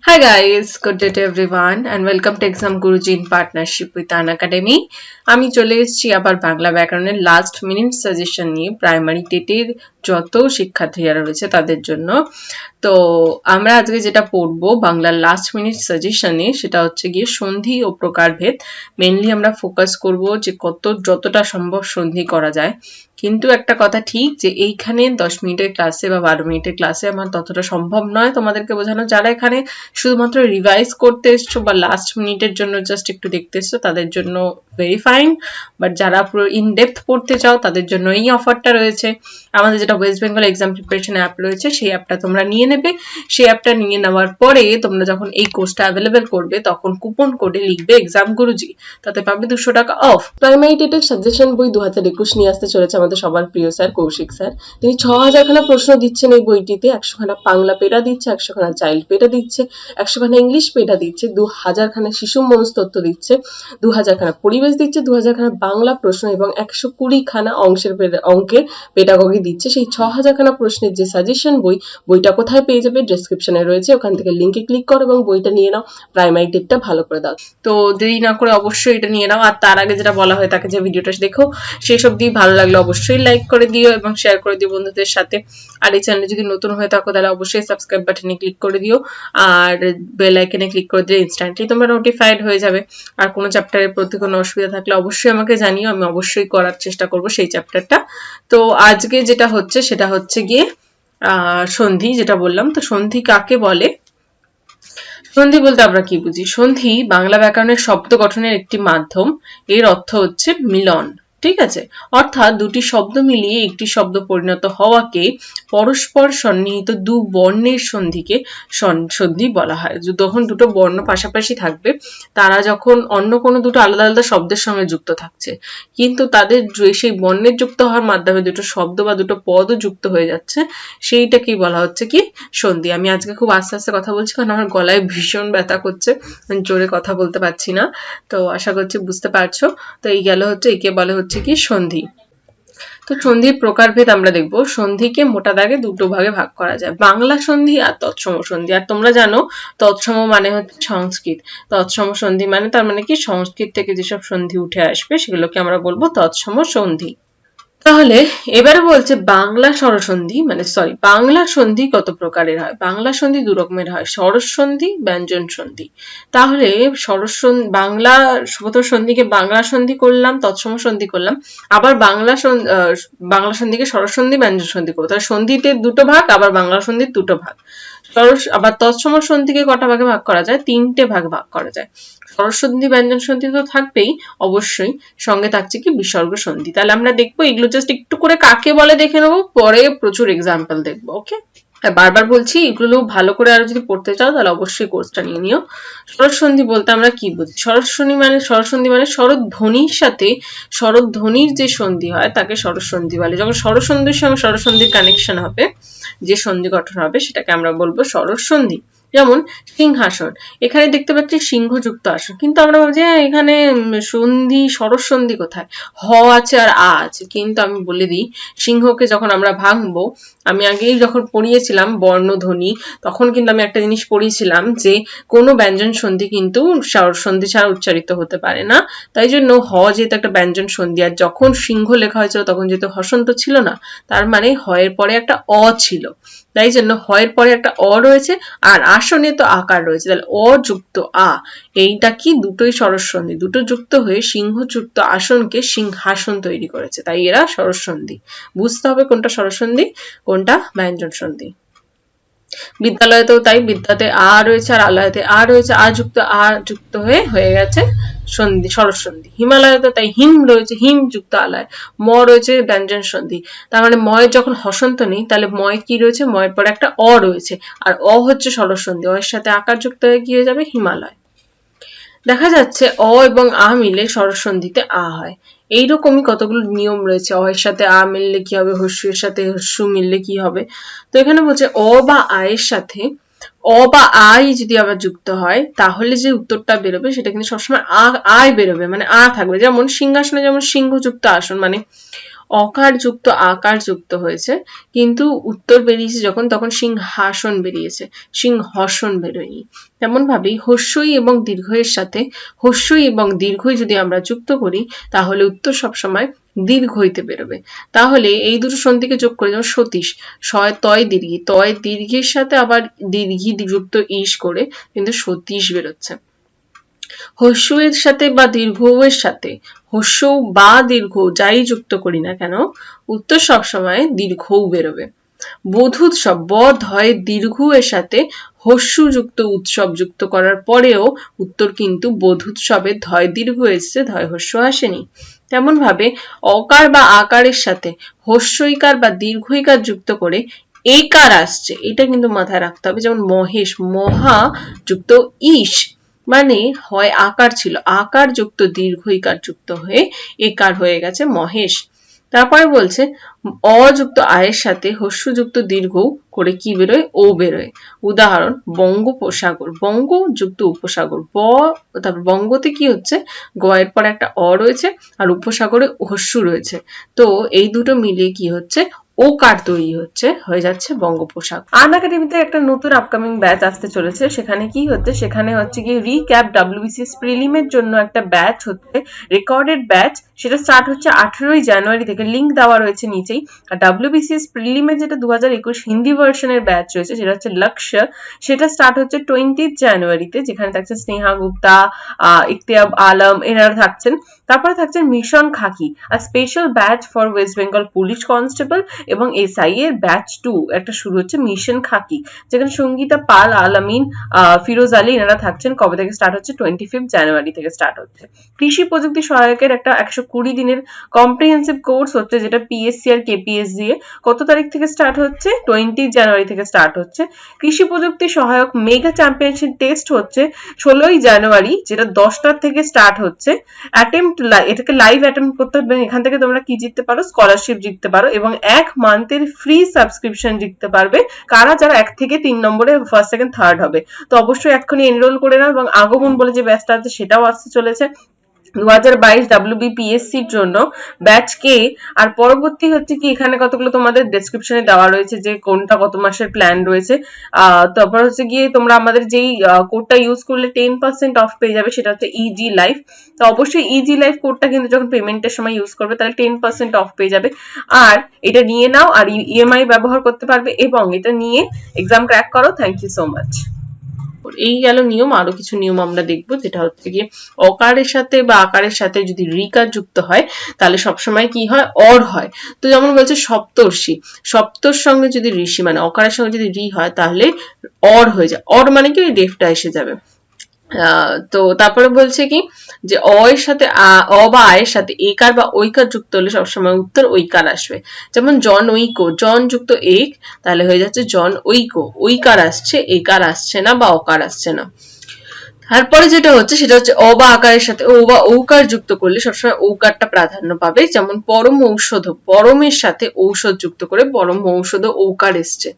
Hi guys, good day to everyone and welcome to Exam Guruji in partnership with An Academy. আমি চলে এসেছি আবার বাংলা ব্যাকরণের last minute suggestion নিয়ে primary টেটের যত শিক্ষার্থীরা রয়েছে তাদের জন্য। তো আমরা আজকে যেটা পড়বো বাংলার লাস্ট মিনিট সাজেশনে সেটা হচ্ছে গিয়ে সন্ধি ও প্রকারভেদ। মেইনলি আমরা ফোকাস করব যে যতটা সম্ভব সন্ধি করা যায়। কিন্তু একটা কথা ঠিক যে এইখানে 10 মিনিটের ক্লাসে বা 12 মিনিটের ক্লাসে আমার ততটা সম্ভব নয় তোমাদেরকে বোঝানো। যারা এখানে শুধুমাত্র রিভাইজ করতে এসছো বা লাস্ট মিনিটের জন্য জাস্ট একটু দেখতে এসছো তাদের জন্য ভেরি ফাইন, বাট যারা পুরো ইন ডেপথ পড়তে চাও তাদের জন্য এই অফারটা রয়েছে। আমাদের যেটা West Bengal exam preparation app রয়েছে সেই অ্যাপটা তোমরা নিয়ে নেবে। সেই অ্যাপটা নিয়ে নেওয়ার পরে তোমরা যখন এই কোর্সটা অ্যাভেলেবেল করবে তখন কুপন কোডে লিখবে এক্সাম গুরুজি, তাতে পাবে 200 টাকা অফ। প্রাইমারি টেটের সাজেশন বই 2021 নিয়ে আসতে চলেছে আমাদের সবার প্রিয় স্যার কৌশিক স্যার। তিনি 6000 খানা প্রশ্ন দিচ্ছেন এই বইটিতে। 100 খানা বাংলা পেটা দিচ্ছে, 100 খানা চাইল্ড পেটা দিচ্ছে, 100 খানা ইংলিশ পেটা দিচ্ছে, 2000 খানা শিশু মনস্তত্ত্ব দিচ্ছে, 2000 খানা পরিবেশ দিচ্ছে, 2000 খানা বাংলা প্রশ্ন এবং 120 খানা অঙ্কের পেডাগজি দিচ্ছে। সেই 6000 খানা প্রশ্নের যে সাজেশন বইটা কোথায় পেয়ে যাবে? ডেসক্রিপশনে রয়েছে, ওখান থেকে লিংকে ক্লিক করো এবং বইটা নিয়ে নাও। প্রাইমারি টেটটা ভালো করে দাও। তো দেরি না করে অবশ্যই এটা নিয়ে নাও। আর তার আগে যেটা বলা হয় তাকে যে ভিডিওটা দেখো সেই সব দিয়ে ভালো লাগলে অবশ্যই লাইক করে দিও এবং শেয়ার করে দিও বন্ধুদের সাথে। আর এই চ্যানেলে যদি নতুন হয়ে থাকো তাহলে অবশ্যই সাবস্ক্রাইব বাটনে ক্লিক করে দিও আর বেল আইকনে ক্লিক করে দিলে ইনস্ট্যান্টলি তোমরা নোটিফাইড হয়ে যাবে। আর কোনো চ্যাপ্টারের প্রতি কোনো অসুবিধা থাকলে অবশ্যই আমাকে জানিও, আমি অবশ্যই করার চেষ্টা করব সেই চ্যাপ্টারটা। তো আজকে যেটা হচ্ছে সেটা হচ্ছে গিয়ে সন্ধি, যেটা বললাম। তো সন্ধি কাকে বলে? সন্ধি বলতে আমরা কি বুঝি? সন্ধি বাংলা ব্যাকরণের শব্দ গঠনের একটি মাধ্যম। এর অর্থ হচ্ছে মিলন, ঠিক আছে? অর্থাৎ দুটি শব্দ মিলিয়ে একটি শব্দ পরিণত হওয়াকে পরস্পর সন্নিহিত দু বর্ণের সন্ধিকে সন্ধি বলা হয়। যখন দুটো বর্ণ পাশাপাশি থাকবে তারা যখন অন্য কোনো দুটো আলাদা আলাদা শব্দের সঙ্গে যুক্ত থাকছে কিন্তু তাদের সেই বর্ণের যুক্ত হওয়ার মাধ্যমে দুটো শব্দ বা দুটো পদও যুক্ত হয়ে যাচ্ছে, সেইটাকেই বলা হচ্ছে কি সন্ধি। আমি আজকে খুব আস্তে আস্তে কথা বলছি কারণ আমার গলায় ভীষণ ব্যথা করছে, জোরে কথা বলতে পারছি না। তো আশা করছি বুঝতে পারছো। তো এই গেল হচ্ছে, একে বলে হচ্ছে কি সন্ধি। তো সন্ধির প্রকারভেদ আমরা দেখব। সন্ধিকে মোটা দাগে দুটো ভাগে ভাগ করা যায়, বাংলা সন্ধি আর তৎসম সন্ধি। আর তোমরা জানো তৎসম মানে হচ্ছে সংস্কৃত, তৎসম সন্ধি মানে তার মানে কি সংস্কৃত থেকে যেসব সন্ধি উঠে আসবে সেগুলোকে আমরা বলবো তৎসম সন্ধি। তাহলে এবারে বলছে বাংলা স্বরসন্ধি বাংলা সন্ধি কত প্রকারের হয়? বাংলা সন্ধি দু রকমের হয়, সরস সন্ধি, ব্যঞ্জন সন্ধি। তাহলে বাংলা সন্ধিকে বাংলা সন্ধি করলাম, তৎসম সন্ধি করলাম, আবার বাংলা সন্ধিকে সরস সন্ধি, ব্যঞ্জন সন্ধি করবো। তাহলে সন্ধিতে দুটো ভাগ, আবার বাংলা সন্ধির দুটো ভাগ। আবার তৎসম সন্ধিকে কটা ভাগে ভাগ করা যায়? 3টে ভাগ করা যায়। সরস সন্ধি, ব্যঞ্জন সন্ধি তো থাকবেই অবশ্যই, সঙ্গে থাকছে কি বিসর্গ সন্ধি। তাহলে আমরা দেখবো এগুলো জাস্ট একটু করে কাকে বলে দেখে নেবো, পরে প্রচুর এক্সাম্পল দেখবো। ওকে, বারবার বলছি এগুলো ভালো করে আরো যদি পড়তে চাও তাহলে অবশ্যই কোর্সটা নিয়ে নিও। সরস সন্ধি বলতে আমরা কি বুঝি? সরস সন্ধি মানে স্বরধ্বনির সাথে স্বরধ্বনির যে সন্ধি হয় তাকে সরস সন্ধি বলে। যখন সরস সন্ধির সঙ্গে সরস সন্ধির কানেকশন হবে, যে সন্ধি গঠন হবে সেটাকে আমরা বলবো সরস সন্ধি। যেমন সিংহাসন, এখানে দেখতে পাচ্ছি সিংহযুক্ত আসন, কিন্তু আমরা ভাবছি এখানে সন্ধি সরস সন্ধি কোথায়? হ আছে আর আ আছে। কিন্তু আমি বলে দিই, সিংহকে যখন আমরা ভাঙবো, আমি আগেই যখন পড়িয়েছিলাম বর্ণধ্বনি তখন কিন্তু আমি একটা জিনিস পড়িয়েছিলাম যে কোনো ব্যঞ্জন সন্ধি কিন্তু সরস সন্ধি ছাড়া উচ্চারিত হতে পারে না। তাই জন্য হ যেহেতু একটা ব্যঞ্জন সন্ধি, আর যখন সিংহ লেখা হয়েছিল তখন যেহেতু হসন্ত ছিল না, তার মানে হয়ের পরে একটা অ ছিল, তাই জন্য হয়ের পরে একটা অ রয়েছে আর আসনে তো আকার রয়েছে, তাহলে অ যুক্ত আ, এইটা কি দুটোই সরস সন্ধি, দুটো যুক্ত হয়ে সিংহযুক্ত আসনকে সিংহাসন তৈরি করেছে, তাই এরা সরস সন্ধি। বুঝতে হবে কোনটা সরস সন্ধি কোনটা ব্যঞ্জন সন্ধি। বিদ্যালয়তেও তাই, বিদ্যাতে আ রয়েছে আর আলয়তে আ রয়েছে, আ যুক্ত হয়ে গেছে সন্ধি, সরস সন্ধি। হিমালয়তে তাই হিম রয়েছে, হিম যুক্ত আলয়, ম রয়েছে ব্যঞ্জন সন্ধি। তার মানে ময়ের যখন হসন্ত নেই তাহলে ময় কি রয়েছে? ময়ের পরে একটা অ রয়েছে আর অ হচ্ছে সরস সন্ধি, অ এর সাথে আকার যুক্ত হয়ে কি হয়ে যাবে? হিমালয়। দেখা যাচ্ছে অ এবং আ মিলে সরস সন্ধিতে আ হয়। এইরকমই কতগুলো নিয়ম রয়েছে। অ এর সাথে আ মিললে কি হবে, হস্যু এর সাথে হস্যু মিললে কি হবে। তো এখানে বলছে অ বা আ এর সাথে অ বা আই যদি আবার যুক্ত হয় তাহলে যে উত্তরটা বেরোবে সেটা কিন্তু সবসময় আয় বেরোবে, মানে আ থাকবে। যেমন সিংহাসনে যেমন সিংহযুক্ত আসন, মানে অকার যুক্ত আকার যুক্ত হয়েছে, কিন্তু উত্তর বেরিয়েছে যখন তখন সিংহাসন বেরিয়েছে, সিংহসন বেরোয়নি। তেমন ভাবেই হস্যই এবং দীর্ঘয়ের সাথে হস্যই এবং দীর্ঘই যদি আমরা যুক্ত করি তাহলে উত্তর সবসময় দীর্ঘইতে বেরোবে। তাহলে এই দুটো সন্ধিকে যোগ করে, যেমন সতীশ, তয় দীর্ঘি, তয় দীর্ঘের সাথে আবার দীর্ঘি যুক্ত ইস করে কিন্তু সতীশ বেরোচ্ছে। হস্য এর সাথে বা দীর্ঘ এর সাথে হস্য বা দীর্ঘ যাই যুক্ত করি না কেন উত্তর সবসময় দীর্ঘও বেরোবে। বোধোৎসব, ব ধয় দীর্ঘ এর সাথে হস্য যুক্ত উৎসব যুক্ত করার পরেও উত্তর কিন্তু বোধোৎসবে ধয় দীর্ঘ এসেছে, ধয় হস্য আসেনি। তেমন ভাবে অকার বা আকারের সাথে হস্যইকার বা দীর্ঘইকার যুক্ত করে এইকার আসছে, এটা কিন্তু মাথায় রাখতে হবে। যেমন মহেশ, মহা যুক্ত ইস, মানে হয় আকার ছিল, আকার যুক্ত দীর্ঘইকার যুক্ত হয়ে একার হয়ে গেছে মহেশ। তারপরে বলছে অযুক্ত আয়ের সাথে হস্য যুক্ত দীর্ঘ করে কি বেরোয়, ও বেরোয়। উদাহরণ বঙ্গোপসাগর, বঙ্গ যুক্ত উপসাগর, তারপর বঙ্গতে কি হচ্ছে, গ এর পর একটা অ রয়েছে আর উপসাগরে হস্য রয়েছে, তো এই দুটো মিলিয়ে কি হচ্ছে, ওকার তৈরি হচ্ছে, হয়ে যাচ্ছে বঙ্গোপসাগর। আর্ন একাডেমিতে একটা নতুন আপকামিং ব্যাচ আসতে চলেছে, সেখানে কি হচ্ছে, সেখানে হচ্ছে কি রিক্যাপ WBCS প্রিলিমের জন্য একটা ব্যাচ হচ্ছে, রেকর্ডেড ব্যাচ, সেটা স্টার্ট হচ্ছে 18ই জানুয়ারি থেকে, লিংক দেওয়া রয়েছে নিচেই। আর WBCS প্রিলিমের যেটা 2021 হিন্দি ভার্সনের ব্যাচ রয়েছে সেটা হচ্ছে লক্ষ্য, সেটা স্টার্ট হচ্ছে 20 জানুয়ারিতে, যেখানে থাকছে স্নেহা গুপ্তা, ইকতিয়াব আলম, এনারা থাকছেন। তারপরে থাকছে মিশন খাকি, আর special batch for West Bengal police constable এবং SI এর ব্যাচ 2 একটা শুরু হচ্ছে, মিশন খাকি, যেখানে সঙ্গীতা পাল, আলামিন, ফিরোজ আলী এনারা থাকছেন। কবে থেকে স্টার্ট হচ্ছে, 25 জানুয়ারি থেকে স্টার্ট হচ্ছে। কৃষি প্রযুক্তি সহায়কের একটা 120 দিনের কম্প্রিহেন্সিভ কোর্স হচ্ছে, যেটা PSC আর KPS দিয়ে, কত তারিখ থেকে স্টার্ট হচ্ছে, 20 জানুয়ারি থেকে স্টার্ট হচ্ছে। কৃষি প্রযুক্তি সহায়ক মেগা চ্যাম্পিয়নশিপ টেস্ট হচ্ছে 16ই জানুয়ারি, যেটা 10টার থেকে স্টার্ট হচ্ছে। এটাকে লাইভ অ্যাটেম্প্ট করতে হবে, এখান থেকে তোমরা কি জিততে পারো, স্কলারশিপ জিততে পারো এবং 1 মান্থের ফ্রি সাবস্ক্রিপশন জিততে পারবে কারা, যারা 1 থেকে 3 নম্বরে ফার্স্ট সেকেন্ড থার্ড হবে। তো অবশ্যই এক্ষুনি এনরোল করে নাও, এবং আগমন বলে যে ব্যাচটা আছে সেটাও আসতে চলেছে 2022 WBPSC র জন্য ব্যাচ কে। আর পরবর্তী হচ্ছে কি, এখানে কতগুলো তোমাদের ডেসক্রিপশনে দেওয়া রয়েছে যে কোনটা কত মাসের প্ল্যান রয়েছে। তারপর হচ্ছে গিয়ে তোমরা আমাদের যেই কোডটা ইউজ করলে 10% অফ পেয়ে যাবে, সেটা হচ্ছে EG লাইফ। তো অবশ্যই EG লাইফ কোডটা কিন্তু যখন পেমেন্টের সময় ইউজ করবে তাহলে 10% অফ পেয়ে যাবে, আর এটা নিয়ে নাও, আর EMI ব্যবহার করতে পারবে এবং এটা নিয়ে এক্সাম ক্র্যাক করো। Thank you so much. এই গেল নিয়ম, আরো কিছু নিয়ম আমরা দেখবো, যেটা হচ্ছে গিয়ে অকারের সাথে বা আকারের সাথে যদি রিকার যুক্ত হয় তাহলে সবসময় কি হয়, অর হয়। তো যেমন বলছে সপ্তর্ষি, সপ্তর সঙ্গে যদি ঋষি মানে অকারের সঙ্গে যদি রি হয় তাহলে অর হয়ে যায়, অর মানে কি রেফটা এসে যাবে। তো তারপরে বলছে কি যে অ এর সাথে অ বা আয়ের সাথে একার বা ঐকার যুক্ত হলে সবসময় উত্তর ঐকার আসবে। যেমন জন ঐক, জন যুক্ত এক তাহলে হয়ে যাচ্ছে জন ঐক, ঐকার আসছে, একার আসছে না বা অকার আসছে না। তারপরে যেটা হচ্ছে সেটা হচ্ছে অ বা আকারের সাথে ও বা ঔকার যুক্ত করলে সবসময় ঔকারটা প্রাধান্য পাবে। যেমন পরম ঔষধ, পরমের সাথে ঔষধ যুক্ত করে পরম ঔষধ ঔকার এসছে।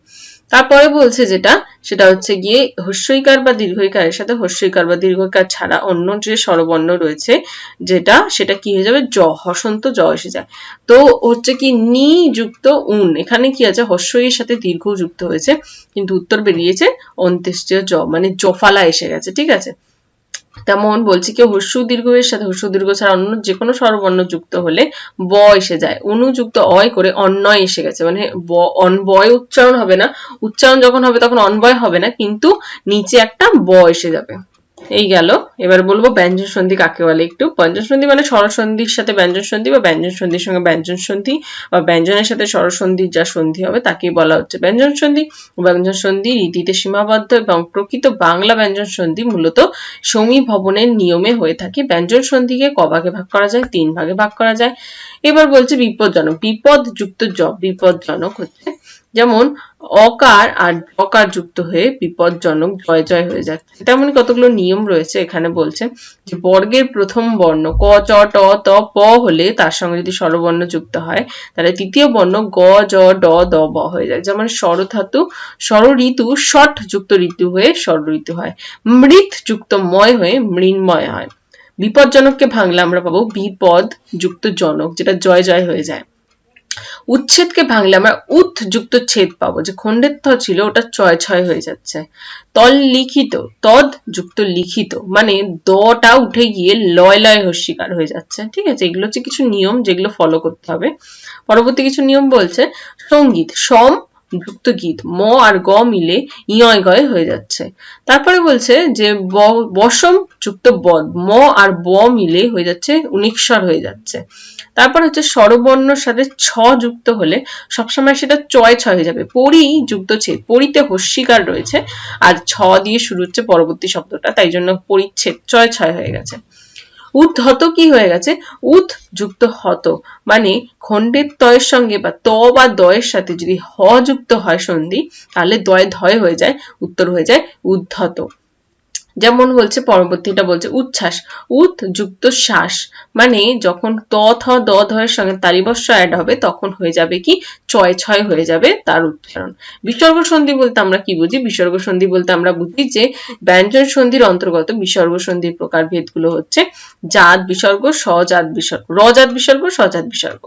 তারপরে বলছে যেটা, সেটা হচ্ছে গিয়ে হস্যইকার বা দীর্ঘইকারের সাথে হস্যইকার বা দীর্ঘইকার ছাড়া অন্য যে স্বরবর্ণ রয়েছে যেটা, সেটা কি হয়ে যাবে, জ, হসন্ত জ এসে যায়। তো হচ্ছে কি নি যুক্ত উন, এখানে কি আছে, হস্যইয়ের সাথে দীর্ঘ যুক্ত হয়েছে কিন্তু উত্তর বেরিয়েছে অন্ত্যেষ্টিয় জ, মানে জফালা এসে গেছে, ঠিক আছে। তেমন বলছি কি হস্য দীর্ঘ এর সাথে হস্য দীর্ঘ ছাড়া অন্য যে কোনো স্বরবর্ণ যুক্ত হলে ব এসে যায়, অনুযুক্ত অয় করে অন্যয় এসে গেছে, মানে বয় উচ্চারণ হবে না, উচ্চারণ যখন হবে তখন অনবয় হবে না, কিন্তু নিচে একটা ব এসে যাবে। এই গেল। এবার বলবো ব্যঞ্জন সন্ধি কাকে বলে একটু। ব্যঞ্জন সন্ধি মানে স্বরসন্ধির সাথে ব্যঞ্জন সন্ধি বা ব্যঞ্জন সন্ধির সঙ্গে ব্যঞ্জন সন্ধি বা ব্যঞ্জনের সাথে স্বরসন্ধির যা সন্ধি হবে তাকেই বলা হচ্ছে ব্যঞ্জন সন্ধি। ব্যঞ্জন সন্ধি রীতিতে সীমাবদ্ধ এবং প্রকৃত বাংলা ব্যঞ্জন সন্ধি মূলত সমীভবনের নিয়মে হয়ে থাকে। ব্যঞ্জন সন্ধিকে ক ভাগে ভাগ করা যায়, 3 ভাগে ভাগ করা যায়। এবার বলছে বিপদজনক, বিপদ যুক্ত জ, বিপদজনক হচ্ছে যেমন অকার আর অকার যুক্ত হয়ে বিপদজনক জয় জয় হয়ে যাচ্ছে। তেমনি কতগুলো নিয়ম রয়েছে এখানে বলছে যে বর্গের প্রথম বর্ণ ক চ ট ত প হলে তার সঙ্গে যদি স্বরবর্ণ যুক্ত হয় তাহলে তৃতীয় বর্ণ গ জ ড দ ব হয়ে যায়। যেমন স্বরধাতু স্বর ঋতু ষট যুক্ত ঋতু হয়ে স্বর ঋতু হয়, মৃৎ যুক্ত ময় হয়ে মৃন্ময় হয়। বিপদজনককে ভাঙলে আমরা পাবো বিপদ যুক্ত জনক, যেটা জয় জয় হয়ে যায়। উচ্ছেদকে ভাঙলে আমরা উৎ যুক্ত ছেদ পাবো, যে খণ্ডের থ ছিল ওটা চয় ছয় হয়ে যাচ্ছে। তল লিখিত, তদ যুক্ত লিখিত মানে দটা উঠে গিয়ে লয় লয় হস্যিকার হয়ে যাচ্ছে। ঠিক আছে, এগুলো হচ্ছে কিছু নিয়ম যেগুলো ফলো করতে হবে। পরবর্তী কিছু নিয়ম বলছে, সঙ্গীত সম যুক্ত গীত ম আর গ মিলে ইয় গয় হয়ে যাচ্ছে। তারপরে বলছে যে বসম যুক্ত বদ ম আর ব মিলে হয়ে যাচ্ছে উনিক্ষর হয়ে যাচ্ছে। তারপর হচ্ছে স্বরবর্ণর সাথে ছ যুক্ত হলে সবসময় সেটা চয় ছয় হয়ে যাবে। পরি যুক্ত ছেদ, পরিতে হস্যিকার রয়েছে আর ছ দিয়ে শুরু হচ্ছে পরবর্তী শব্দটা, তাই জন্য পরিচ্ছেদ চয় ছয় হয়ে গেছে। উদ্ধত কি হয়ে গেছে, উৎ যুক্ত হত মানে খণ্ডের তয়ের সঙ্গে বা ত বা দয়ের সাথে যদি হ যুক্ত হয় সন্ধি, তাহলে দয় ধয় হয়ে যায়, উত্তর হয়ে যায় উদ্ধত। যেমন বলছে পরবর্তীটা বলছে উচ্ছ্বাস, উৎ যুক্ত শ্বাস মানে যখন ত থ দ ধয়ের সঙ্গে তালিবস্য অ্যাড হবে তখন হয়ে যাবে কি চয় ছয় হয়ে যাবে তার উচ্চারণ। বিসর্গ সন্ধি বলতে আমরা কি বুঝি, বিসর্গ সন্ধি বলতে আমরা বুঝি যে ব্যঞ্জন সন্ধির অন্তর্গত বিসর্গ সন্ধির প্রকারভেদগুলো হচ্ছে জাত বিসর্গ, স্বজাত বিসর্গ, রজাত বিসর্গ, স্বজাত বিসর্গ।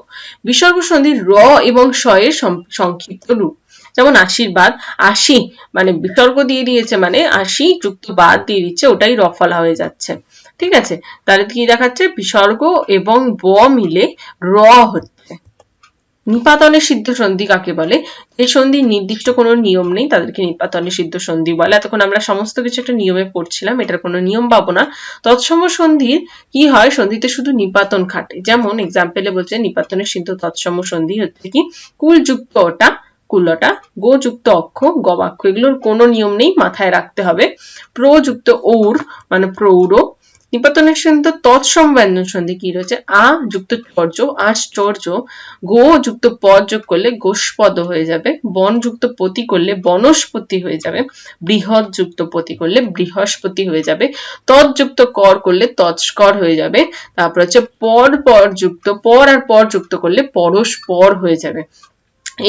বিসর্গ সন্ধি র এবং স এর সংক্ষিপ্ত রূপ। যেমন আশীর্বাদ, আশি মানে বিসর্গ দিয়ে দিয়েছে মানে আশি যুক্ত বাদ দিয়ে দিচ্ছে, ওটাই রফলা হয়ে যাচ্ছে। ঠিক আছে, তাহলে কি দেখাচ্ছে বিসর্গ এবং ব মিলে র হচ্ছে। নিপাতনে সিদ্ধ সন্ধি কাকে বলে, যে সন্ধির নির্দিষ্ট কোনো নিয়ম নেই তাদেরকে নিপাতনে সিদ্ধ সন্ধি বলে। এতক্ষণ আমরা সমস্ত কিছু একটা নিয়মে পড়ছিলাম, এটার কোনো নিয়ম পাবো না। তৎসম সন্ধির কি হয়, সন্ধিতে শুধু নিপাতন খাটে। যেমন এক্সাম্পলে বলছে নিপাতনে সিদ্ধ তৎসম সন্ধি হচ্ছে কি কুল যুক্ত ওটা কুলটা, গো যুক্ত অক্ষ গবাক্ষ, এগুলোর কোনো নিয়ম নেই, মাথায় রাখতে হবে। প্রযুক্ত ঔর মানে প্রৌঢ়। নিপাতনের সন্ধি তৎসম ব্যঞ্জন সন্ধি কি রয়েছে, আ যুক্ত চর্য আশ্চর্য, গো যুক্ত পদ যোগ করলে গোষ্পদ হয়ে যাবে, বন যুক্ত পতি করলে বনস্পতি হয়ে যাবে, বৃহৎ যুক্ত পতি করলে বৃহস্পতি হয়ে যাবে, তৎ যুক্ত কর করলে তৎস্কর হয়ে যাবে। তারপর হচ্ছে পর পর যুক্ত পর আর পর যুক্ত করলে পরস্পর হয়ে যাবে।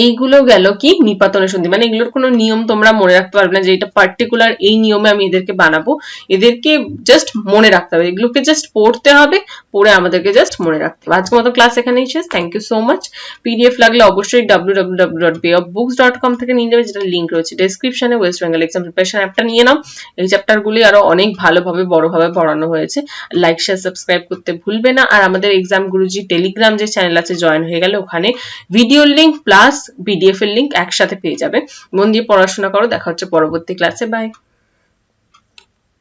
এইগুলো গেল কি নিপাতনের সন্ধি, মানে এগুলোর কোনো নিয়ম তোমরা মনে রাখতে পারবে না যে এটা পার্টিকুলার এই নিয়মে আমি এদেরকে বানাবো, এদেরকে জাস্ট মনে রাখতে হবে, এগুলোকে জাস্ট পড়তে হবে, পড়ে আমাদেরকে জাস্ট মনে রাখতে হবে। আজকের মতো ক্লাস এখানেই শেষ। Thank you so much. PDF লাগলে অবশ্যই www.bayofbooks.com থেকে নিয়ে যাবে, যেটা লিঙ্ক রয়েছে ডেসক্রিপশনে। ওয়েস্ট বেঙ্গল এক্সাম প্রিপারেশন অ্যাপটা নিয়ে নাও, এই চ্যাপ্টারগুলি আরো অনেক ভালোভাবে বড়ভাবে পড়ানো হয়েছে। লাইক শেয়ার সাবস্ক্রাইব করতে ভুলবে না। আর আমাদের এক্সাম গুরুজি টেলিগ্রাম যে চ্যানেল আছে জয়েন হয়ে গেলে ওখানে ভিডিও লিঙ্ক প্লাস পিডিএফ এর লিঙ্ক একসাথে পেয়ে যাবে। মন দিয়ে পড়াশোনা করো, দেখা হচ্ছে পরবর্তী ক্লাসে। বাই।